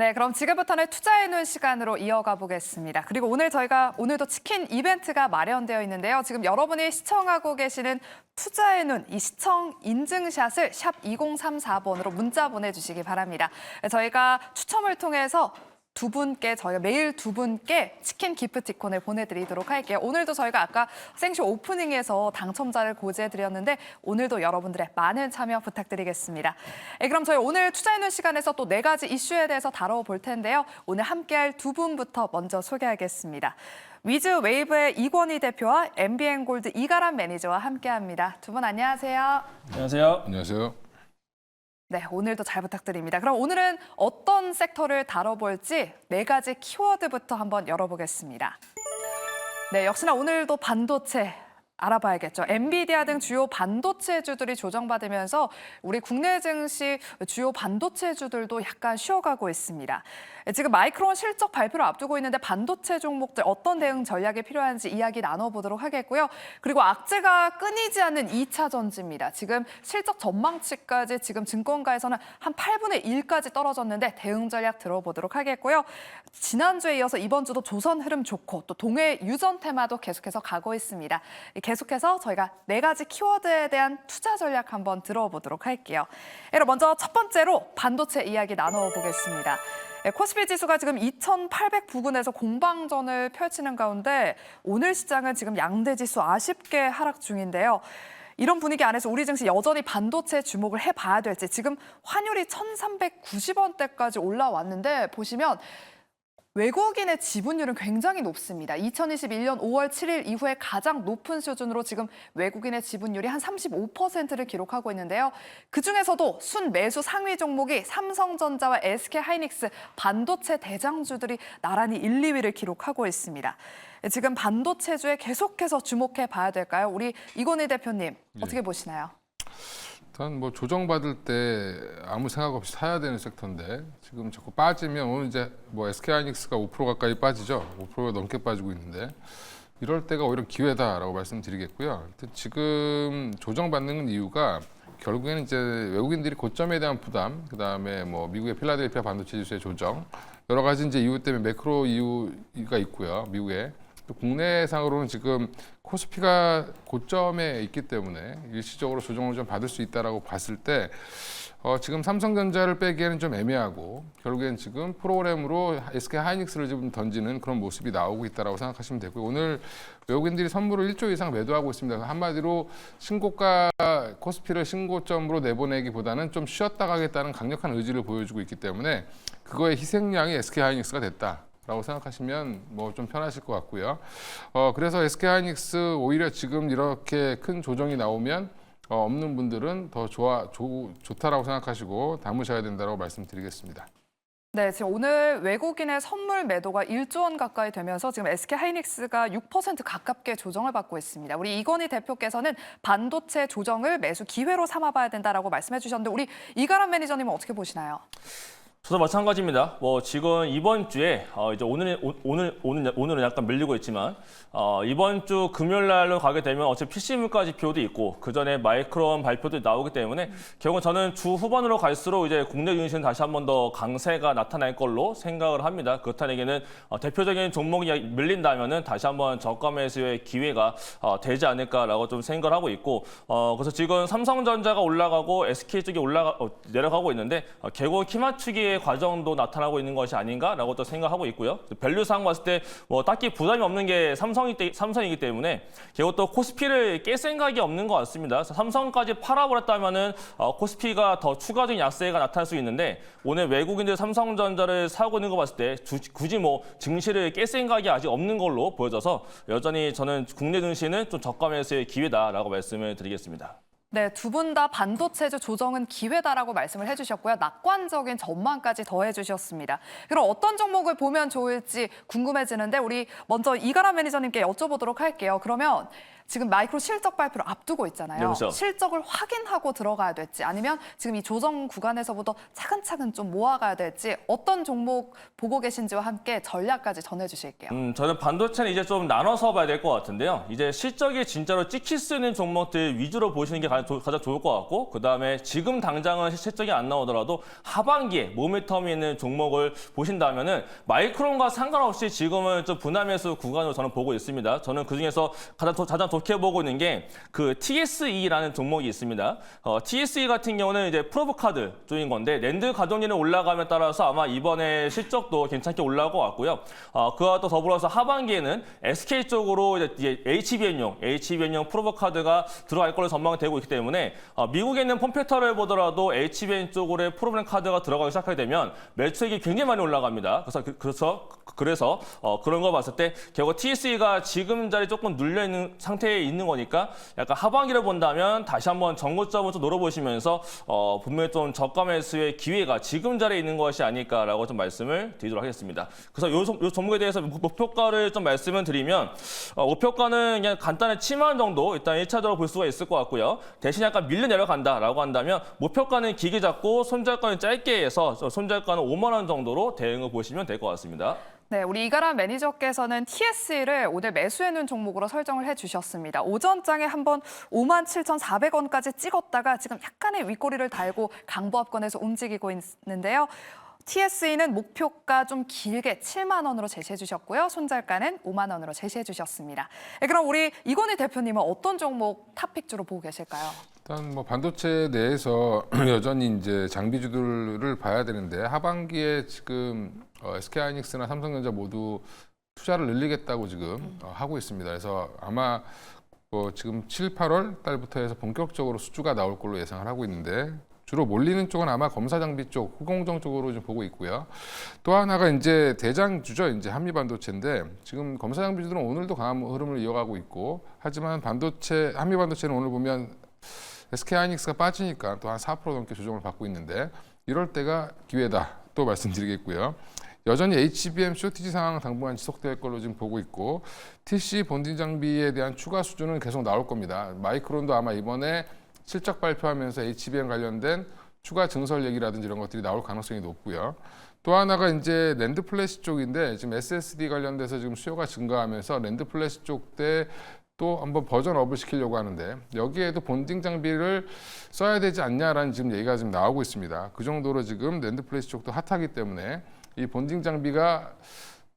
네, 그럼 지금부터는 투자의 눈 시간으로 이어가 보겠습니다. 그리고 오늘도 치킨 이벤트가 마련되어 있는데요. 지금 여러분이 시청하고 계시는 투자의 눈, 이 시청 인증샷을 샵 2034번으로 문자 보내주시기 바랍니다. 저희가 추첨을 통해서 저희가 매일 두 분께 치킨 기프티콘을 보내드리도록 할게요. 오늘도 저희가 아까 생쇼 오프닝에서 당첨자를 고지해드렸는데 오늘도 여러분들의 많은 참여 부탁드리겠습니다. 그럼 저희 오늘 투자의 눈 시간에서 또 4가지 이슈에 대해서 다뤄볼 텐데요. 오늘 함께할 두 분부터 먼저 소개하겠습니다. 위즈 웨이브의 이권희 대표와 MBN골드 이가람 매니저와 함께합니다. 두 분 안녕하세요. 안녕하세요. 안녕하세요. 네, 오늘도 잘 부탁드립니다. 그럼 오늘은 어떤 섹터를 다뤄볼지 4가지 키워드부터 한번 열어보겠습니다. 네, 역시나 오늘도 반도체 알아봐야겠죠. 엔비디아 등 주요 반도체주들이 조정받으면서 우리 국내 증시 주요 반도체주들도 약간 쉬어가고 있습니다. 지금 마이크론 실적 발표를 앞두고 있는데 반도체 종목들 어떤 대응 전략이 필요한지 이야기 나눠보도록 하겠고요. 그리고 악재가 끊이지 않는 2차 전지입니다. 지금 실적 전망치까지 지금 증권가에서는 한 8분의 1까지 떨어졌는데 대응 전략 들어보도록 하겠고요. 지난주에 이어서 이번 주도 조선 흐름 좋고 또 동해 유전 테마도 계속해서 가고 있습니다. 계속해서 저희가 4가지 키워드에 대한 투자 전략 한번 들어보도록 할게요. 그럼 먼저 첫 번째로 반도체 이야기 나눠보겠습니다. 코스피 지수가 지금 2,800 부근에서 공방전을 펼치는 가운데 오늘 시장은 지금 양대 지수 아쉽게 하락 중인데요. 이런 분위기 안에서 우리 증시 여전히 반도체 주목을 해봐야 될지 지금 환율이 1,390원대까지 올라왔는데 보시면 외국인의 지분율은 굉장히 높습니다. 2021년 5월 7일 이후에 가장 높은 수준으로 지금 외국인의 지분율이 한 35%를 기록하고 있는데요. 그중에서도 순매수 상위 종목이 삼성전자와 SK하이닉스 반도체 대장주들이 나란히 1, 2위를 기록하고 있습니다. 지금 반도체주에 계속해서 주목해 봐야 될까요? 우리 이권희 대표님 어떻게 보시나요? 일단 뭐 조정받을 때 아무 생각 없이 사야 되는 섹터인데 지금 자꾸 빠지면 오늘 이제 뭐 SK하이닉스가 5% 가까이 빠지죠. 5%가 넘게 빠지고 있는데 이럴 때가 오히려 기회다라고 말씀드리겠고요. 지금 조정받는 이유가 결국에는 이제 외국인들이 고점에 대한 부담, 그다음에 뭐 미국의 필라델피아 반도체 지수의 조정, 여러 가지 이제 이유 때문에 매크로 이유가 있고요. 미국에. 또 국내상으로는 지금 코스피가 고점에 있기 때문에 일시적으로 조정을 좀 받을 수 있다라고 봤을 때 지금 삼성전자를 빼기에는 좀 애매하고 결국엔 지금 프로그램으로 SK하이닉스를 좀 던지는 그런 모습이 나오고 있다라고 생각하시면 되고요. 오늘 외국인들이 선물을 1조 이상 매도하고 있습니다. 한마디로 신고가 코스피를 신고점으로 내보내기보다는 좀 쉬었다 가겠다는 강력한 의지를 보여주고 있기 때문에 그거의 희생양이 SK하이닉스가 됐다. 라고 생각하시면 뭐 좀 편하실 것 같고요. 그래서 SK하이닉스 오히려 지금 이렇게 큰 조정이 나오면 없는 분들은 더 좋다라고 생각하시고 담으셔야 된다고 말씀드리겠습니다. 네, 지금 오늘 외국인의 선물 매도가 1조 원 가까이 되면서 지금 SK하이닉스가 6% 가깝게 조정을 받고 있습니다. 우리 이권희 대표께서는 반도체 조정을 매수 기회로 삼아봐야 된다라고 말씀해 주셨는데 우리 이가람 매니저님은 어떻게 보시나요? 저도 마찬가지입니다. 뭐 지금 이번 주에 이제 오늘은 약간 밀리고 있지만 이번 주 금요일 날로 가게 되면 어차피 PC물가 지표도 있고 그 전에 마이크론 발표도 나오기 때문에 결국 저는 주 후반으로 갈수록 이제 국내 증시는 다시 한 번 더 강세가 나타날 걸로 생각을 합니다. 그렇다는 대표적인 종목이 밀린다면은 다시 한번 저가 매수의 기회가 되지 않을까라고 좀 생각을 하고 있고 그래서 지금 삼성전자가 올라가고 SK 쪽이 내려가고 있는데 결국 키 맞추기 과정도 나타나고 있는 것이 아닌가라고 또 생각하고 있고요. 밸류상 봤을 때 뭐 딱히 부담이 없는 게 삼성이기 때문에 결국 또 코스피를 깰 생각이 없는 것 같습니다. 삼성까지 팔아버렸다면은 코스피가 더 추가적인 약세가 나타날 수 있는데 오늘 외국인들 삼성전자를 사고 있는 거 봤을 때 굳이 뭐 증시를 깰 생각이 아직 없는 걸로 보여져서 여전히 저는 국내 증시는 좀 저가 매수의 기회다라고 말씀을 드리겠습니다. 네, 두 분 다 반도체주 조정은 기회다라고 말씀을 해주셨고요. 낙관적인 전망까지 더해주셨습니다. 그럼 어떤 종목을 보면 좋을지 궁금해지는데 우리 먼저 이가람 매니저님께 여쭤보도록 할게요. 그러면 지금 마이크로 실적 발표를 앞두고 있잖아요. 네, 그렇죠. 실적을 확인하고 들어가야 될지 아니면 지금 이 조정 구간에서부터 차근차근 좀 모아가야 될지 어떤 종목 보고 계신지와 함께 전략까지 전해주실게요. 저는 반도체는 이제 좀 나눠서 봐야 될 것 같은데요. 이제 실적이 진짜로 찍힐 수 있는 종목들 위주로 보시는 게 가장 가장 좋을 것 같고, 그다음에 지금 당장은 실적이 안 나오더라도 하반기에 모멘텀이 있는 종목을 보신다면은 마이크론과 상관없이 지금은 좀 분할매수 구간으로 저는 보고 있습니다. 저는 그중에서 가장 좋게 보고 있는 게 그 TSE라는 종목이 있습니다. TSE 같은 경우는 이제 프로브 카드 쪽인 건데 랜드 가동률이 올라감에 따라서 아마 이번에 실적도 괜찮게 올라올 것 같고요. 그와 또 더불어서 하반기에는 SK 쪽으로 이제 HBN용 프로브 카드가 들어갈 걸로 전망이 되고 있기 때문에 미국에 있는 폼팩터를 보더라도 HBN 쪽으로의 프로그램 카드가 들어가기 시작하게 되면 매출액이 굉장히 많이 올라갑니다. 그래서 그런 거 봤을 때 결국 TSE가 지금 자리 조금 눌려 있는 상태에 있는 거니까 약간 하반기를 본다면 다시 한번 전고점을 좀 노려보시면서 분명히 좀 저가 매수의 기회가 지금 자리에 있는 것이 아닐까라고 좀 말씀을 드리도록 하겠습니다. 그래서 요 종목에 대해서 목표가를 좀 말씀을 드리면 목표가는 그냥 간단히 7만 원 정도 일단 1차적으로 볼 수가 있을 것 같고요. 대신 약간 밀려 내려간다라고 한다면 목표가는 길게 잡고 손절가는 짧게 해서 손절가는 5만 원 정도로 대응을 보시면 될 것 같습니다. 네, 우리 이가람 매니저께서는 TSE를 오늘 매수해놓은 종목으로 설정을 해주셨습니다. 오전장에 한번 57,400원까지 찍었다가 지금 약간의 윗꼬리를 달고 강보합권에서 움직이고 있는데요. TSE는 목표가 좀 길게 7만 원으로 제시해 주셨고요. 손절가는 5만 원으로 제시해 주셨습니다. 네, 그럼 우리 이건희 대표님은 어떤 종목 탑픽주로 보고 계실까요? 일단 뭐 반도체 내에서 여전히 이제 장비주들을 봐야 되는데 하반기에 지금 SK하이닉스나 삼성전자 모두 투자를 늘리겠다고 지금 하고 있습니다. 그래서 아마 지금 7, 8월 달부터 해서 본격적으로 수주가 나올 걸로 예상을 하고 있는데 주로 몰리는 쪽은 아마 검사 장비 쪽, 후공정 쪽으로 좀 보고 있고요. 또 하나가 이제 대장주죠. 이제 한미 반도체인데 지금 검사 장비주들은 오늘도 강한 흐름을 이어가고 있고 하지만 한미 반도체는 오늘 보면 SK하이닉스가 빠지니까 또 한 4% 넘게 조정을 받고 있는데 이럴 때가 기회다. 또 말씀드리겠고요. 여전히 HBM 쇼티지 상황은 당분간 지속될 걸로 지금 보고 있고 TC 본딩 장비에 대한 추가 수주는 계속 나올 겁니다. 마이크론도 아마 이번에 실적 발표하면서 HBM 관련된 추가 증설 얘기라든지 이런 것들이 나올 가능성이 높고요. 또 하나가 이제 랜드 플래시 쪽인데 지금 SSD 관련돼서 지금 수요가 증가하면서 랜드 플래시 쪽 때 또 한번 버전업을 시키려고 하는데 여기에도 본딩 장비를 써야 되지 않냐라는 지금 얘기가 지금 나오고 있습니다. 그 정도로 지금 랜드 플래시 쪽도 핫하기 때문에 이 본딩 장비가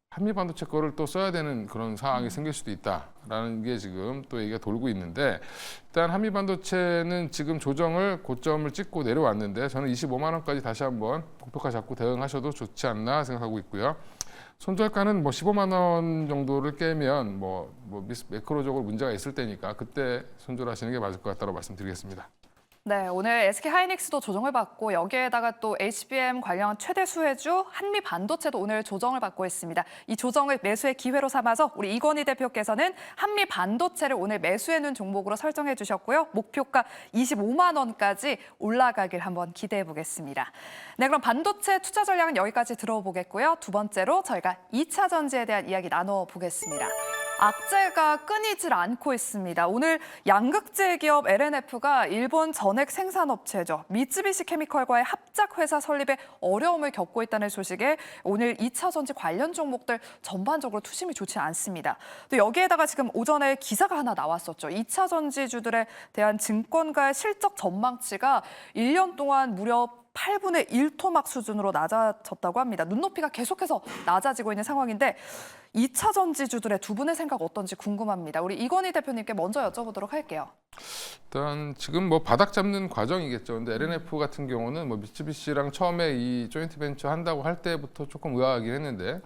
한미 반도체 거를 또 써야 되는 그런 상황이 생길 수도 있다라는 게 지금 또 얘기가 돌고 있는데 일단 한미 반도체는 지금 조정을 고점을 찍고 내려왔는데 저는 25만 원까지 다시 한번 목표가 잡고 대응하셔도 좋지 않나 생각하고 있고요. 손절가는 뭐 15만 원 정도를 깨면 매크로적으로 문제가 있을 때니까 그때 손절하시는 게 맞을 것 같다고 말씀드리겠습니다. 네, 오늘 SK하이닉스도 조정을 받고 여기에다가 또 HBM 관련 최대 수혜주 한미 반도체도 오늘 조정을 받고 있습니다. 이 조정을 매수의 기회로 삼아서 우리 이건희 대표께서는 한미 반도체를 오늘 매수해놓은 종목으로 설정해 주셨고요. 목표가 25만 원까지 올라가길 한번 기대해 보겠습니다. 네, 그럼 반도체 투자 전략은 여기까지 들어보겠고요. 두 번째로 저희가 2차 전지에 대한 이야기 나눠보겠습니다. 악재가 끊이질 않고 있습니다. 오늘 양극재 기업 LNF가 일본 전액 생산업체죠. 미쓰비시 케미컬과의 합작회사 설립에 어려움을 겪고 있다는 소식에 오늘 2차 전지 관련 종목들 전반적으로 투심이 좋지 않습니다. 또 여기에다가 지금 오전에 기사가 하나 나왔었죠. 2차 전지주들에 대한 증권가의 실적 전망치가 1년 동안 무려 8분의 1 토막 수준으로 낮아졌다고 합니다. 눈높이가 계속해서 낮아지고 있는 상황인데 2차 전지주들의 두 분의 생각 어떤지 궁금합니다. 우리 이건희 대표님께 먼저 여쭤보도록 할게요. 일단 지금 바닥 잡는 과정이겠죠. 근데 LNF 같은 경우는 미쓰비시랑 처음에 이 조인트 벤처 한다고 할 때부터 조금 의아하긴 했는데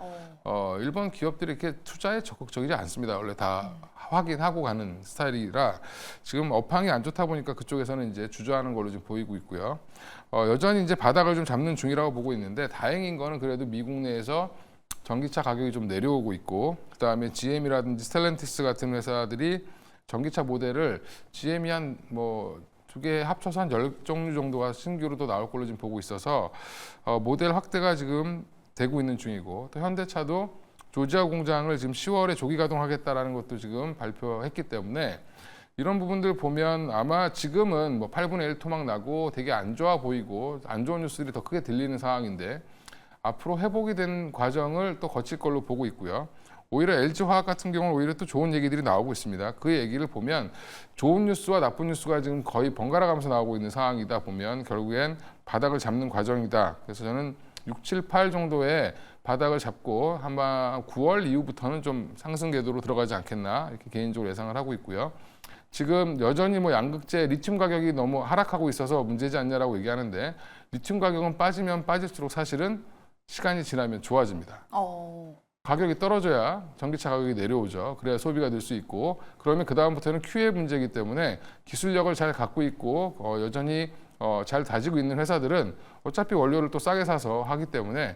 일본 기업들이 이렇게 투자에 적극적이지 않습니다. 원래 다 확인하고 가는 스타일이라 지금 업황이 안 좋다 보니까 그쪽에서는 이제 주저하는 걸로 좀 보이고 있고요. 여전히 이제 바닥을 좀 잡는 중이라고 보고 있는데 다행인 거는 그래도 미국 내에서 전기차 가격이 좀 내려오고 있고 그다음에 GM이라든지 스텔란티스 같은 회사들이 전기차 모델을 GM이 한 두 개 합쳐서 한 10종류 정도가 신규로도 나올 걸로 지금 보고 있어서 모델 확대가 지금 되고 있는 중이고 또 현대차도 조지아 공장을 지금 10월에 조기 가동하겠다라는 것도 지금 발표했기 때문에 이런 부분들 보면 아마 지금은 8분의 1 토막 나고 되게 안 좋아 보이고 안 좋은 뉴스들이 더 크게 들리는 상황인데 앞으로 회복이 된 과정을 또 거칠 걸로 보고 있고요. 오히려 LG화학 같은 경우는 오히려 또 좋은 얘기들이 나오고 있습니다. 그 얘기를 보면 좋은 뉴스와 나쁜 뉴스가 지금 거의 번갈아 가면서 나오고 있는 상황이다 보면 결국엔 바닥을 잡는 과정이다. 그래서 저는 6, 7, 8 정도의 바닥을 잡고 아마 9월 이후부터는 좀 상승 궤도로 들어가지 않겠나 이렇게 개인적으로 예상을 하고 있고요. 지금 여전히 뭐 양극재 리튬 가격이 너무 하락하고 있어서 문제지 않냐라고 얘기하는데 리튬 가격은 빠지면 빠질수록 사실은 시간이 지나면 좋아집니다. 가격이 떨어져야 전기차 가격이 내려오죠. 그래야 소비가 될 수 있고 그러면 그 다음부터는 QA 문제이기 때문에 기술력을 잘 갖고 있고 여전히 잘 다지고 있는 회사들은 어차피 원료를 또 싸게 사서 하기 때문에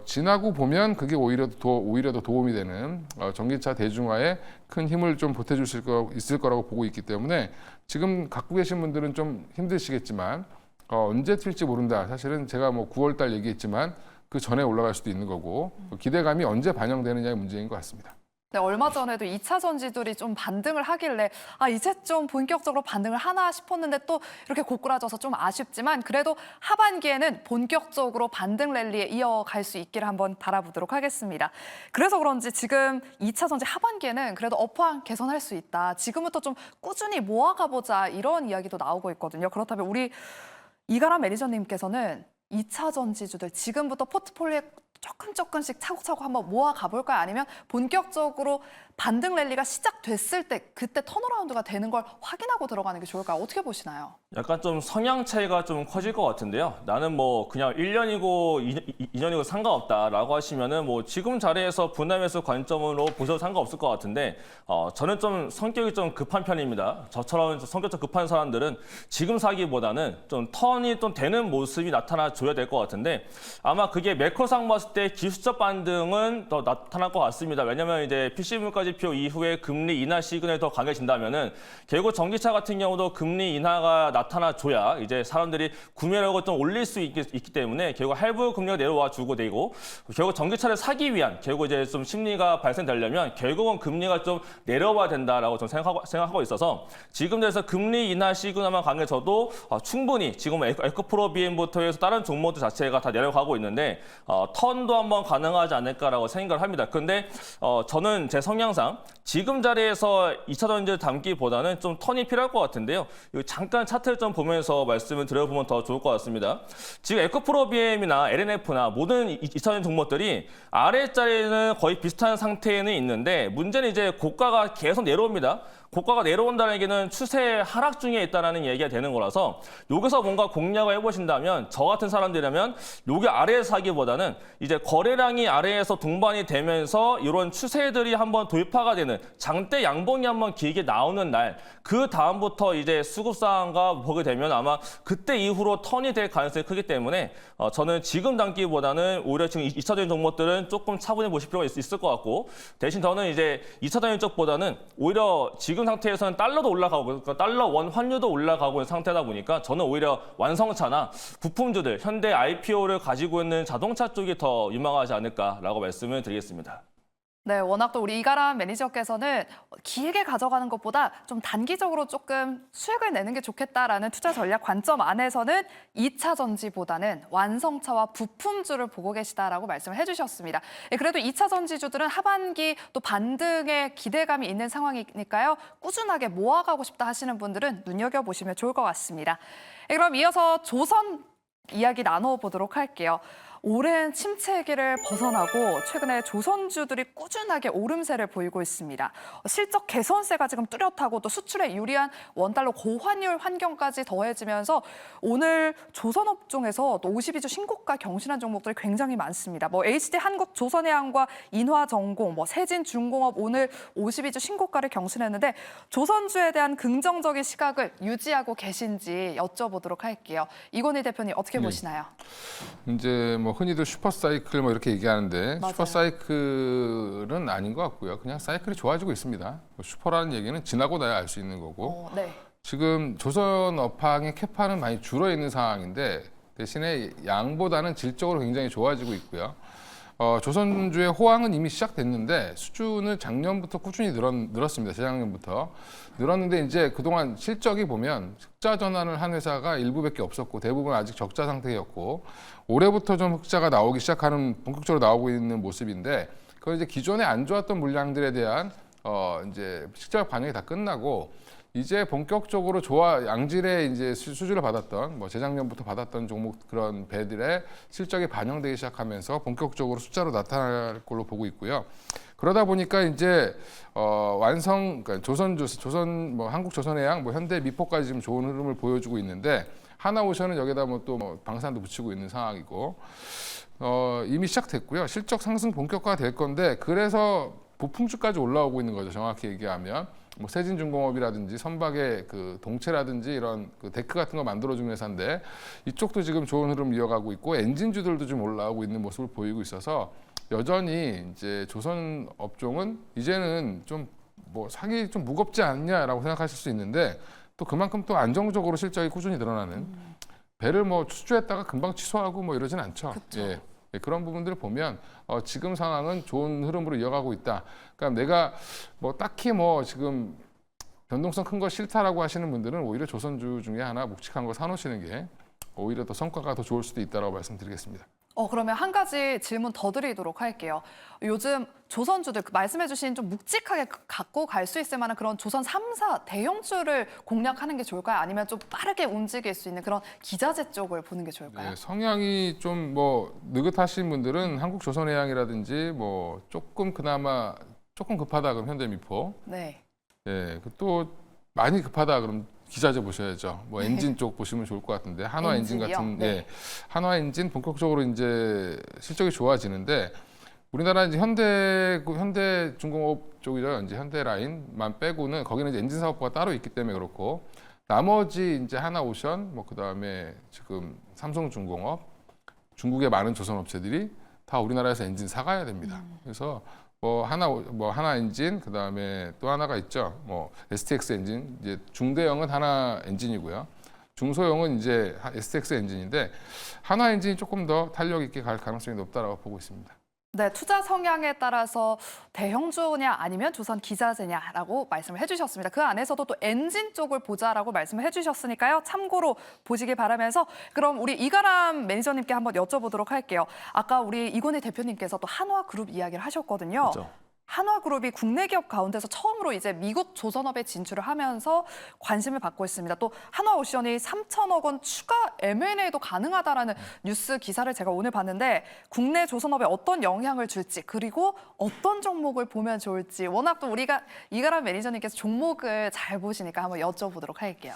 지나고 보면 그게 오히려 더 도움이 되는 전기차 대중화에 큰 힘을 좀 보태줄 수 있을 거라고 보고 있기 때문에 지금 갖고 계신 분들은 좀 힘드시겠지만 언제 튈지 모른다. 사실은 제가 뭐 9월 달 얘기했지만 그 전에 올라갈 수도 있는 거고 기대감이 언제 반영되느냐의 문제인 것 같습니다. 네, 얼마 전에도 2차 전지들이 좀 반등을 하길래 이제 좀 본격적으로 반등을 하나 싶었는데 또 이렇게 고꾸라져서 좀 아쉽지만 그래도 하반기에는 본격적으로 반등 랠리에 이어갈 수 있기를 한번 바라보도록 하겠습니다. 그래서 그런지 지금 2차 전지 하반기에는 그래도 업황 개선할 수 있다. 지금부터 좀 꾸준히 모아가보자 이런 이야기도 나오고 있거든요. 그렇다면 우리 이가람 매니저님께서는 2차 전지주들 지금부터 포트폴리오에 조금씩 차곡차곡 한번 모아가 볼까요? 아니면 본격적으로 반등 랠리가 시작됐을 때 그때 턴어라운드가 되는 걸 확인하고 들어가는 게 좋을까요? 어떻게 보시나요? 약간 좀 성향 차이가 좀 커질 것 같은데요. 나는 뭐 그냥 1년이고 2년이고 상관없다라고 하시면은 뭐 지금 자리에서 분할매수 관점으로 보셔도 상관없을 것 같은데 저는 좀 성격이 좀 급한 편입니다. 저처럼 성격 좀 급한 사람들은 지금 사기보다는 좀 턴이 좀 되는 모습이 나타나 줘야 될 것 같은데 아마 그게 매크로상 봤을 때 기술적 반등은 더 나타날 것 같습니다. 왜냐하면 이제 PC물가지표 이후에 금리 인하 시그널이 더 강해진다면은 결국 전기차 같은 경우도 금리 인하가 나타나줘야 이제 사람들이 구매력을 좀 올릴 수 있기 때문에 결국 할부 금리가 내려와 주고 되고 결국 전기차를 사기 위한 결국 이제 좀 심리가 발생되려면 결국은 금리가 좀 내려와야 된다라고 좀 생각하고 있어서 지금 돼서 금리 인하 시그널만 강해져도 충분히 지금 에코프로 BM부터 해서 다른 종목들 자체가 다 내려가고 있는데 턴도 한번 가능하지 않을까라고 생각을 합니다. 그런데 저는 제 성향상 지금 자리에서 2차 전지를 담기보다는 좀 턴이 필요할 것 같은데요. 잠깐 차트를 좀 보면서 말씀을 드려보면 더 좋을 것 같습니다. 지금 에코프로 BM이나 LNF나 모든 2차 전지 종목들이 아래자리는 거의 비슷한 상태에는 있는데 문제는 이제 고가가 계속 내려옵니다. 고가가 내려온다는 얘기는 추세 하락 중에 있다는 얘기가 되는 거라서 여기서 뭔가 공략을 해보신다면 저 같은 사람들이라면 여기 아래에서 사기보다는 이제 거래량이 아래에서 동반이 되면서 이런 추세들이 한번 돌파가 되는 장대 양봉이 한번 길게 나오는 날 그 다음부터 이제 수급상황과 보게 되면 아마 그때 이후로 턴이 될 가능성이 크기 때문에 저는 지금 담기보다는 오히려 지금 2차적인 종목들은 조금 차분히 보실 필요가 있을 것 같고 대신 저는 이제 2차적인 쪽보다는 오히려 지금 상태에서는 달러도 올라가고 그러니까 달러 원 환율도 올라가고 있는 상태다 보니까 저는 오히려 완성차나 부품주들 현대 IPO를 가지고 있는 자동차 쪽이 더 유망하지 않을까라고 말씀을 드리겠습니다. 네, 워낙 또 우리 이가람 매니저께서는 길게 가져가는 것보다 좀 단기적으로 조금 수익을 내는 게 좋겠다라는 투자 전략 관점 안에서는 2차 전지보다는 완성차와 부품주를 보고 계시다라고 말씀을 해주셨습니다. 그래도 2차 전지주들은 하반기 또 반등의 기대감이 있는 상황이니까요. 꾸준하게 모아가고 싶다 하시는 분들은 눈여겨보시면 좋을 것 같습니다. 그럼 이어서 조선 이야기 나눠보도록 할게요. 오랜 침체기를 벗어나고 최근에 조선주들이 꾸준하게 오름세를 보이고 있습니다. 실적 개선세가 지금 뚜렷하고 또 수출에 유리한 원달러 고환율 환경까지 더해지면서 오늘 조선업종에서 또 52주 신고가 경신한 종목들이 굉장히 많습니다. HD 한국 조선해양과 인화전공, 세진중공업 오늘 52주 신고가를 경신했는데 조선주에 대한 긍정적인 시각을 유지하고 계신지 여쭤보도록 할게요. 이건희 대표님 어떻게 보시나요? 이제 흔히들 슈퍼사이클 이렇게 얘기하는데 맞아요. 슈퍼사이클은 아닌 것 같고요. 그냥 사이클이 좋아지고 있습니다. 슈퍼라는 얘기는 지나고 나야 알 수 있는 거고 네. 지금 조선 업황의 캐파는 많이 줄어 있는 상황인데 대신에 양보다는 질적으로 굉장히 좋아지고 있고요. 조선주의 호황은 이미 시작됐는데 수준은 작년부터 꾸준히 늘었습니다. 재작년부터 늘었는데 이제 그동안 실적이 보면 흑자 전환을 한 회사가 일부밖에 없었고 대부분 아직 적자 상태였고 올해부터 좀 흑자가 나오기 시작하는 본격적으로 나오고 있는 모습인데 그건 이제 기존에 안 좋았던 물량들에 대한 이제 실적 반영이 다 끝나고 이제 본격적으로 양질의 이제 수주를 받았던 뭐 재작년부터 받았던 종목 그런 배들의 실적이 반영되기 시작하면서 본격적으로 숫자로 나타날 걸로 보고 있고요. 그러다 보니까 이제 그러니까 조선 뭐 한국조선해양, 뭐 현대미포까지 지금 좋은 흐름을 보여주고 있는데 하나오션은 여기다 뭐 또 뭐 방산도 붙이고 있는 상황이고 이미 시작됐고요. 실적 상승 본격화가 될 건데 그래서 보풍주까지 올라오고 있는 거죠. 정확히 얘기하면. 뭐 세진중공업이라든지 선박의 그 동체라든지 이런 그 데크 같은 거 만들어주는 회사인데 이쪽도 지금 좋은 흐름 이어가고 있고 엔진주들도 좀 올라오고 있는 모습을 보이고 있어서 여전히 이제 조선 업종은 이제는 좀 뭐 사기 좀 무겁지 않냐라고 생각하실 수 있는데 또 그만큼 또 안정적으로 실적이 꾸준히 늘어나는 배를 뭐 수주했다가 금방 취소하고 뭐 이러진 않죠. 예. 그런 부분들을 보면 지금 상황은 좋은 흐름으로 이어가고 있다. 그러니까 내가 뭐 딱히 뭐 지금 변동성 큰 거 싫다라고 하시는 분들은 오히려 조선주 중에 하나 묵직한 거 사놓으시는 게 오히려 더 성과가 더 좋을 수도 있다라고 말씀드리겠습니다. 그러면 한 가지 질문 더 드리도록 할게요. 요즘 조선주들 말씀해주신 좀 묵직하게 갖고 갈 수 있을 만한 그런 조선 3사 대형주를 공략하는 게 좋을까요? 아니면 좀 빠르게 움직일 수 있는 그런 기자재 쪽을 보는 게 좋을까요? 네, 성향이 좀 뭐 느긋하신 분들은 한국조선해양이라든지 뭐 그나마 조금 급하다 그럼 현대미포. 네. 예, 또 많이 급하다 그럼 기자재 보셔야죠. 뭐 엔진 쪽 보시면 좋을 것 같은데 한화 엔진 엔진이요? 같은 네. 예, 한화 엔진 본격적으로 이제 실적이 좋아지는데 우리나라 이제 현대중공업 쪽이죠. 이제 현대라인만 빼고는 거기는 이제 엔진 사업부가 따로 있기 때문에 그렇고 나머지 이제 하나오션 뭐 그다음에 지금 삼성중공업 중국의 많은 조선 업체들이 다 우리나라에서 엔진 사가야 됩니다. 그래서 하나 엔진 그다음에 또 하나가 있죠. 뭐 STX 엔진 이제 중대형은 하나 엔진이고요. 중소형은 이제 STX 엔진인데 하나 엔진이 조금 더 탄력 있게 갈 가능성이 높다라고 보고 있습니다. 네, 투자 성향에 따라서 대형주냐 아니면 조선 기자재냐라고 말씀을 해주셨습니다. 그 안에서도 또 엔진 쪽을 보자라고 말씀을 해주셨으니까요. 참고로 보시길 바라면서 그럼 우리 이가람 매니저님께 한번 여쭤보도록 할게요. 아까 우리 이건희 대표님께서 또 한화그룹 이야기를 하셨거든요. 그렇죠. 한화그룹이 국내 기업 가운데서 처음으로 이제 미국 조선업에 진출을 하면서 관심을 받고 있습니다. 또 한화오션이 3천억 원 추가 M&A도 가능하다라는 뉴스 기사를 제가 오늘 봤는데 국내 조선업에 어떤 영향을 줄지 그리고 어떤 종목을 보면 좋을지 워낙 또 우리가 이가람 매니저님께서 종목을 잘 보시니까 한번 여쭤보도록 할게요.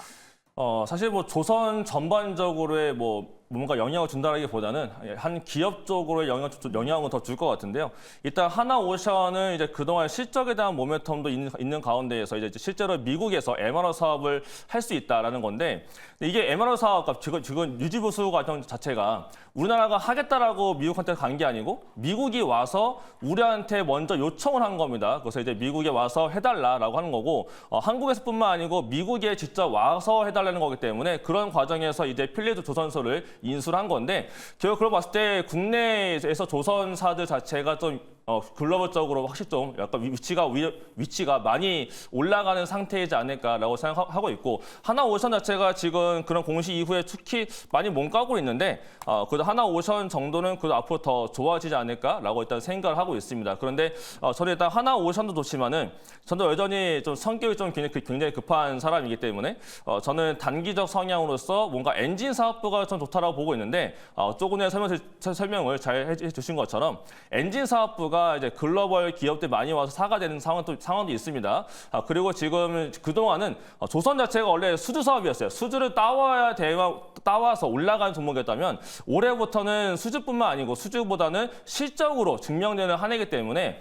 사실 뭐 조선 전반적으로의 뭐 뭔가 영향을 준다라기보다는 한 기업 쪽으로 영향을 더 줄 것 같은데요. 일단 하나오션은 이제 그동안 실적에 대한 모멘텀도 있는 가운데에서 이제 실제로 미국에서 MRO 사업을 할 수 있다라는 건데 이게 MRO 사업 지금 유지보수 과정 자체가 우리나라가 하겠다라고 미국한테 간 게 아니고 미국이 와서 우리한테 먼저 요청을 한 겁니다. 그래서 이제 미국에 와서 해달라라고 하는 거고 한국에서뿐만 아니고 미국에 직접 와서 해달라는 거기 때문에 그런 과정에서 이제 필리드 조선소를 인수를 한 건데 제가 그걸 봤을 때 국내에서 조선사들 자체가 좀 글로벌적으로 확실히 좀 약간 위치가 많이 올라가는 상태이지 않을까라고 생각하고 있고 하나오션 자체가 지금 그런 공시 이후에 특히 많이 몸가고 있는데 그래도 하나오션 정도는 그래도 앞으로 더 좋아지지 않을까라고 일단 생각을 하고 있습니다. 그런데 저는 일단 하나오션도 좋지만은 저도 여전히 좀 성격이 좀 굉장히 급한 사람이기 때문에 저는 단기적 성향으로서 뭔가 엔진 사업부가 좀 좋다라고 보고 있는데 조금 전에 설명을 잘 해주신 것처럼 엔진 사업부가 이제 글로벌 기업들 많이 와서 사가 되는 상황도 있습니다. 그리고 지금 그동안은 조선 자체가 원래 수주 사업이었어요. 수주를 따와서 올라가는 종목이었다면 올해부터는 수주뿐만 아니고 수주보다는 실적으로 증명되는 한 해이기 때문에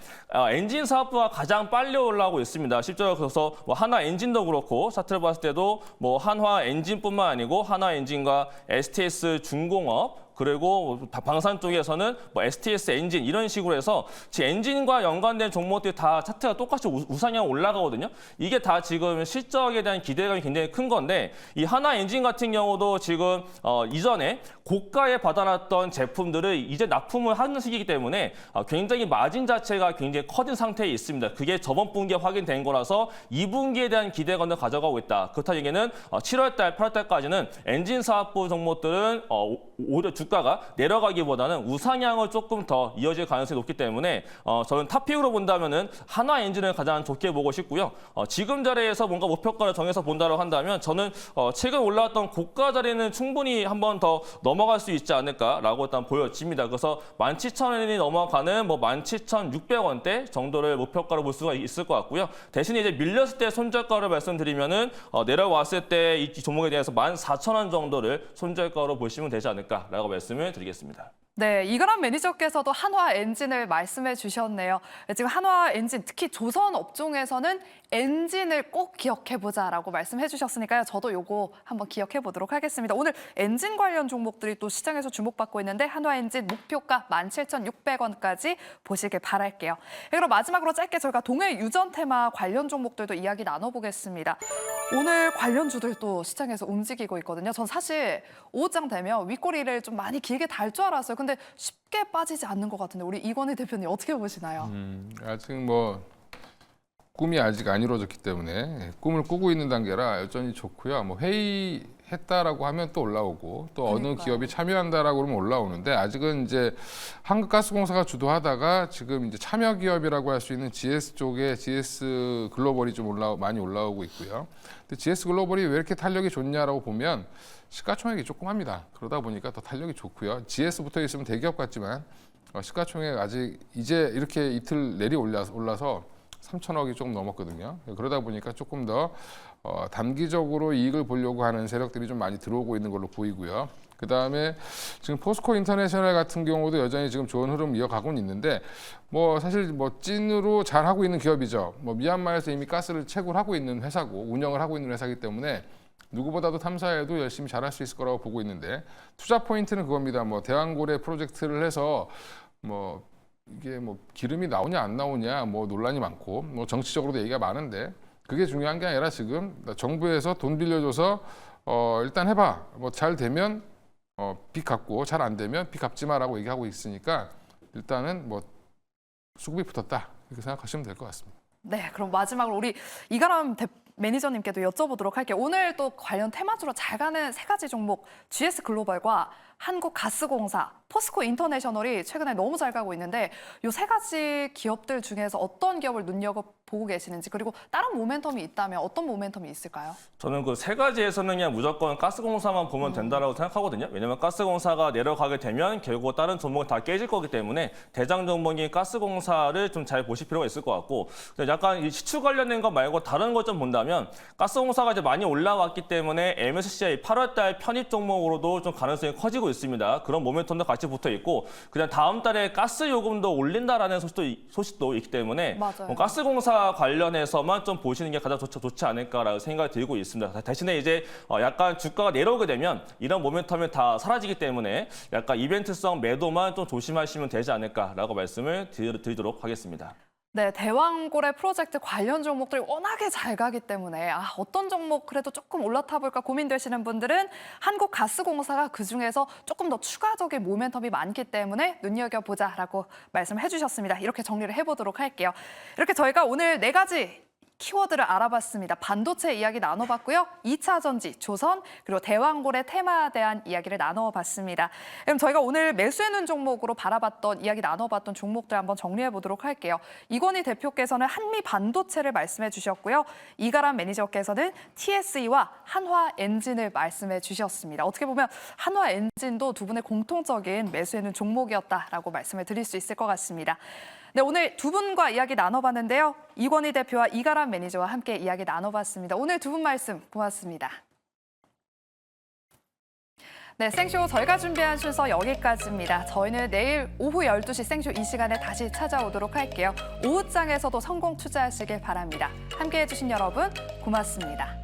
엔진 사업부가 가장 빨리 올라오고 있습니다. 실제로 그래서 뭐 하나 엔진도 그렇고 차트를 봤을 때도 뭐 한화 엔진뿐만 아니고 하나 엔진과 STS 중공업 그리고 방산 쪽에서는 뭐 STS 엔진 이런 식으로 해서 엔진과 연관된 종목들이 다 차트가 똑같이 우상향 올라가거든요. 이게 다 지금 실적에 대한 기대감이 굉장히 큰 건데 이 하나 엔진 같은 경우도 지금 이전에 고가에 받아놨던 제품들을 이제 납품을 하는 시기이기 때문에 굉장히 마진 자체가 굉장히 커진 상태에 있습니다. 그게 저번 분기에 확인된 거라서 2분기에 대한 기대감을 가져가고 있다. 그렇다는 얘기는 7월 달, 8월 달까지는 엔진 사업부 종목들은 오히려 주가가 내려가기보다는 우상향을 조금 더 이어질 가능성이 높기 때문에 저는 탑픽으로 본다면은 한화엔진을 가장 좋게 보고 싶고요. 지금 자리에서 뭔가 목표가를 정해서 본다고 한다면 저는 최근 올라왔던 고가 자리는 충분히 한 번 더 넘어갈 수 있지 않을까라고 일단 보여집니다. 그래서 17,000원이 넘어가는 뭐 17,600원대 정도를 목표가로 볼 수가 있을 것 같고요. 대신에 이제 밀렸을 때 손절가를 말씀드리면은 내려왔을 때 이 종목에 대해서 14,000원 정도를 손절가로 보시면 되지 않을까라고 말씀을 드리겠습니다. 네, 이그람 매니저께서도 한화엔진을 말씀해 주셨네요. 지금 한화엔진, 특히 조선 업종에서는 엔진을 꼭 기억해보자라고 말씀해 주셨으니까요. 저도 요거 한번 기억해 보도록 하겠습니다. 오늘 엔진 관련 종목들이 또 시장에서 주목받고 있는데 한화엔진 목표가 17,600원까지 보시길 바랄게요. 그리고 마지막으로 짧게 저희가 동해 유전 테마 관련 종목들도 이야기 나눠보겠습니다. 오늘 관련주들도 시장에서 움직이고 있거든요. 전 사실 오후장 되면 윗꼬리를 좀 많이 길게 달 줄 알았어요. 근데 쉽게 빠지지 않는 것 같은데 우리 이건희 대표님 어떻게 보시나요? 아직 뭐 꿈이 아직 안 이루어졌기 때문에 꿈을 꾸고 있는 단계라 여전히 좋고요. 뭐 회의했다라고 하면 또 올라오고 또 어느 그러니까요. 기업이 참여한다라고 그러면 올라오는데 아직은 이제 한국가스공사가 주도하다가 지금 이제 참여 기업이라고 할 수 있는 GS 쪽에 GS 글로벌이 좀 많이 올라오고 있고요. 근데 GS 글로벌이 왜 이렇게 탄력이 좋냐라고 보면 시가총액이 조그맣니다. 그러다 보니까 더 탄력이 좋고요. GS 붙어 있으면 대기업 같지만 시가총액 아직 이제 이렇게 이틀 내리 올라서 3천억이 조금 넘었거든요. 그러다 보니까 조금 더 단기적으로 이익을 보려고 하는 세력들이 좀 많이 들어오고 있는 걸로 보이고요. 그 다음에 지금 포스코 인터내셔널 같은 경우도 여전히 지금 좋은 흐름 이어가고는 있는데 뭐 사실 뭐 찐으로 잘 하고 있는 기업이죠. 뭐 미얀마에서 이미 가스를 채굴하고 있는 회사고 운영을 하고 있는 회사이기 때문에 누구보다도 탐사해도 열심히 잘할 수 있을 거라고 보고 있는데 투자 포인트는 그겁니다. 뭐 대왕고래 프로젝트를 해서 뭐 이게 뭐 기름이 나오냐 안 나오냐 뭐 논란이 많고 뭐 정치적으로도 얘기가 많은데 그게 중요한 게 아니라 지금 정부에서 돈 빌려줘서 일단 해봐. 뭐 잘 되면 빚 갚고 잘 안 되면 빚 갚지 마라고 얘기하고 있으니까 일단은 뭐 수급이 붙었다 이렇게 생각하시면 될 것 같습니다. 네, 그럼 마지막으로 우리 이가람 매니저님께도 여쭤보도록 할게요. 오늘 또 관련 테마주로 잘 가는 세 가지 종목 GS 글로벌과 한국가스공사, 포스코 인터내셔널이 최근에 너무 잘 가고 있는데 이 세 가지 기업들 중에서 어떤 기업을 눈여겨보고 계시는지 그리고 다른 모멘텀이 있다면 어떤 모멘텀이 있을까요? 저는 그 세 가지에서는 그냥 무조건 가스공사만 보면 된다라고 생각하거든요. 왜냐면 가스공사가 내려가게 되면 결국 다른 종목은 다 깨질 거기 때문에 대장 종목인 가스공사를 좀 잘 보실 필요가 있을 것 같고 약간 이 시추 관련된 것 말고 다른 것 좀 본다면 가스공사가 이제 많이 올라왔기 때문에 MSCI 8월달 편입 종목으로도 좀 가능성이 커지고 있습니다. 그런 모멘텀도 같이 붙어 있고 그냥 다음 달에 가스 요금도 올린다라는 소식도 있기 때문에 맞아요. 가스공사 관련해서만 좀 보시는 게 가장 좋지 않을까라는 생각이 들고 있습니다. 대신에 이제 약간 주가가 내려오게 되면 이런 모멘텀이 다 사라지기 때문에 약간 이벤트성 매도만 좀 조심하시면 되지 않을까라고 말씀을 드리도록 하겠습니다. 네, 대왕고래 프로젝트 관련 종목들이 워낙에 잘 가기 때문에 어떤 종목 그래도 조금 올라타 볼까 고민되시는 분들은 한국가스공사가 그중에서 조금 더 추가적인 모멘텀이 많기 때문에 눈여겨보자라고 말씀해 주셨습니다. 이렇게 정리를 해보도록 할게요. 이렇게 저희가 오늘 네 가지 키워드를 알아봤습니다. 반도체 이야기 나눠봤고요. 2차 전지, 조선, 그리고 대왕고래 테마에 대한 이야기를 나눠봤습니다. 그럼 저희가 오늘 매수해놓은 종목으로 바라봤던 이야기 나눠봤던 종목들 한번 정리해보도록 할게요. 이건희 대표께서는 한미 반도체를 말씀해 주셨고요. 이가람 매니저께서는 TSE와 한화엔진을 말씀해 주셨습니다. 어떻게 보면 한화엔진도 두 분의 공통적인 매수해놓은 종목이었다라고 말씀을 드릴 수 있을 것 같습니다. 네, 오늘 두 분과 이야기 나눠봤는데요. 이건희 대표와 이가람 매니저와 함께 이야기 나눠봤습니다. 오늘 두 분 말씀 고맙습니다. 네, 생쇼 저희가 준비한 순서 여기까지입니다. 저희는 내일 오후 12시 생쇼 이 시간에 다시 찾아오도록 할게요. 오후장에서도 성공 투자하시길 바랍니다. 함께해 주신 여러분 고맙습니다.